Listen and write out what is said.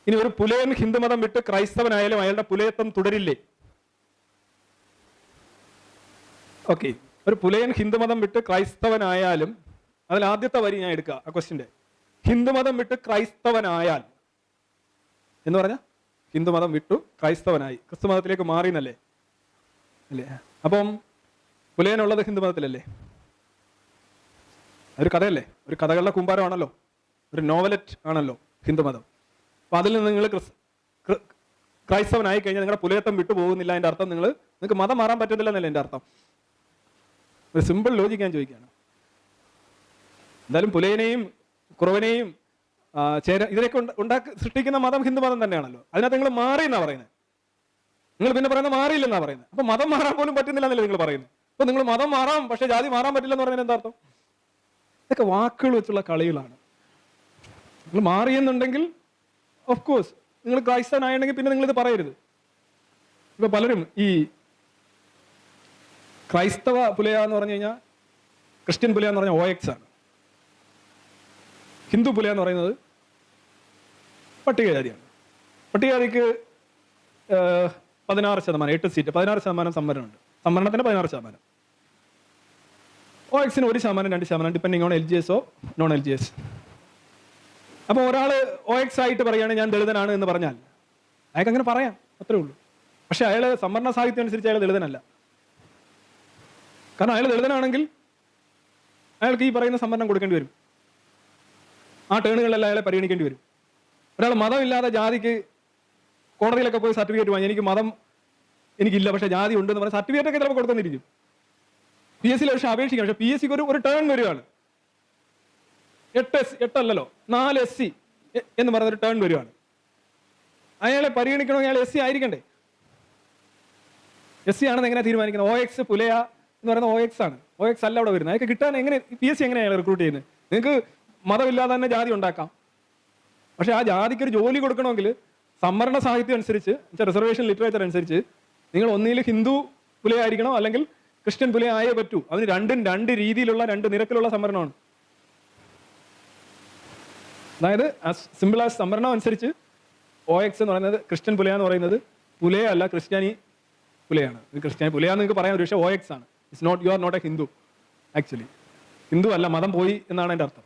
ഇനി ഒരു പുലയൻ ഹിന്ദുമതം വിട്ട് ക്രൈസ്തവനായാലും അയാളുടെ പുലയത്വം തുടരില്ലേ? ഓക്കെ, ഒരു പുലയൻ ഹിന്ദുമതം വിട്ട് ക്രൈസ്തവനായാലും, അതിൽ ആദ്യത്തെ വരി ഞാൻ എടുക്കുക ആ ക്വസ്റ്റിന്റെ. ഹിന്ദുമതം വിട്ട് ക്രൈസ്തവനായാൽ എന്ന് പറഞ്ഞ ഹിന്ദുമതം വിട്ടു ക്രൈസ്തവനായി, ക്രിസ്തു മതത്തിലേക്ക് മാറി എന്നല്ലേ അല്ലേ? അപ്പം പുലയനുള്ളത് ഹിന്ദുമതത്തിലല്ലേ? ഒരു കഥയല്ലേ, ഒരു കഥകളുടെ കൂമ്പാരമാണല്ലോ, ഒരു നോവലറ്റ് ആണല്ലോ ഹിന്ദുമതം. അപ്പൊ അതിൽ നിന്ന് നിങ്ങൾ ക്രൈസ്തവനായി കഴിഞ്ഞാൽ നിങ്ങളുടെ പുലയത്വം വിട്ടു പോകുന്നില്ല. അതിന്റെ അർത്ഥം നിങ്ങൾക്ക് മതം മാറാൻ പറ്റുന്നില്ല എന്നല്ലേ എൻ്റെ അർത്ഥം? ഒരു സിമ്പിൾ ലോജിക്ക് ഞാൻ ചോദിക്കുകയാണ്. എന്തായാലും പുലയനെയും കുറവനെയും ഇതിനൊക്കെ സൃഷ്ടിക്കുന്ന മതം ഹിന്ദുമതം തന്നെയാണല്ലോ. അതിനകത്ത് നിങ്ങൾ മാറി എന്നാ പറയുന്നത്. നിങ്ങൾ പിന്നെ പറയുന്നത് മാറിയില്ലെന്നാ പറയുന്നത്. അപ്പൊ മതം മാറാൻ പോലും പറ്റുന്നില്ല എന്നല്ലേ നിങ്ങൾ പറയുന്നത്? അപ്പൊ നിങ്ങൾ മതം മാറാം പക്ഷെ ജാതി മാറാൻ പറ്റില്ല എന്ന് പറയുന്നത് എന്താ അർത്ഥം? ഇതൊക്കെ വാക്കുകൾ വെച്ചുള്ള കളികളാണ്. നിങ്ങൾ മാറിയെന്നുണ്ടെങ്കിൽ ഓഫ് കോഴ്സ് നിങ്ങൾ ക്രൈസ്തവനായിട്ടുണ്ടെങ്കിൽ പിന്നെ നിങ്ങൾ ഇത് പറയരുത്. ഇപ്പൊ പലരും ഈ ക്രൈസ്തവ പുലയ എന്ന് പറഞ്ഞു കഴിഞ്ഞാൽ, ക്രിസ്ത്യൻ പുലയ എന്ന് പറഞ്ഞാൽ OX ആണ്. ഹിന്ദു പുലയ എന്ന് പറയുന്നത് പട്ടികജാതിയാണ്. പട്ടികജാതിക്ക് 16%, 8 seat, 16% സംവരണമുണ്ട്. സംവരണത്തിന് 16%. OX-ന് 1%, 2%, depending on LGS non LGS. അപ്പോൾ ഒരാൾ OX ആയിട്ട് പറയുകയാണ് ഞാൻ ദളിതനാണ് എന്ന് പറഞ്ഞാൽ അയാൾക്ക് അങ്ങനെ പറയാം, അത്രേ ഉള്ളൂ. പക്ഷെ അയാൾ സംവരണ സാഹിത്യം അനുസരിച്ച് അയാൾ ദളിതനല്ല. കാരണം അയാൾ ദളിതനാണെങ്കിൽ അയാൾക്ക് ഈ പറയുന്ന സംവരണം കൊടുക്കേണ്ടി വരും. ആ ടേണുകളിലെല്ലാം അയാളെ പരിഗണിക്കേണ്ടി വരും. ഒരാൾ മതമില്ലാതെ ജാതിക്ക് കോടതിയിലൊക്കെ പോയി സർട്ടിഫിക്കറ്റ് വാങ്ങി എനിക്ക് മതം എനിക്കില്ല പക്ഷെ ജാതി ഉണ്ടെന്ന് പറഞ്ഞ സർട്ടിഫിക്കറ്റ് ഒക്കെ ചിലപ്പോൾ കൊടുക്കുന്നിരിക്കും. PSC പക്ഷെ അപേക്ഷിക്കാം. പക്ഷെ PSC-ക്ക് ഒരു ടേൺ വരികയാണ്. 8 അല്ലല്ലോ 4 SC എന്ന് പറയുന്നൊരു ടേൺ വരികയാണ്. അയാളെ പരിഗണിക്കണമെങ്കിൽ അയാൾ SC ആയിരിക്കണ്ടേ? SC ആണെന്ന് എങ്ങനെ തീരുമാനിക്കുന്നത്? OX പുലയ എന്ന് പറയുന്ന OX ആണ്. OX അല്ല അവിടെ വരുന്നത്. അതൊക്കെ കിട്ടാൻ എങ്ങനെ PSC എങ്ങനെയാണ് അയാൾ റിക്രൂട്ട് ചെയ്യുന്നത്? നിങ്ങൾക്ക് മതമില്ലാതെ തന്നെ ജാതി ഉണ്ടാക്കാം. പക്ഷെ ആ ജാതിക്ക് ഒരു ജോലി കൊടുക്കണമെങ്കിൽ സംവരണ സാഹിത്യം അനുസരിച്ച്, റിസർവേഷൻ ലിറ്ററേച്ചർ അനുസരിച്ച് നിങ്ങൾ ഒന്നിൽ ഹിന്ദു പുലയായിരിക്കണം അല്ലെങ്കിൽ ക്രിസ്ത്യൻ പുലയ ആയേ പറ്റൂ. അതിന് രണ്ട് രീതിയിലുള്ള 2 നിരക്കിലുള്ള സംവരണമാണ്. അതായത് സിമ്പിൾ ആസ് സംവരണം അനുസരിച്ച് OX എന്ന് പറയുന്നത് ക്രിസ്ത്യൻ പുലയ എന്ന് പറയുന്നത് പുലയ അല്ല, ക്രിസ്ത്യാനി പുലയാണ്. ക്രിസ്ത്യാനി പുലയാന്ന് നിങ്ങൾക്ക് പറയാൻ ഒരു പക്ഷേ OX ആണ്. It's not, you are not a Hindu. Actually Hindu അല്ല, മതം പോയി എന്നാണ് എൻ്റെ അർത്ഥം.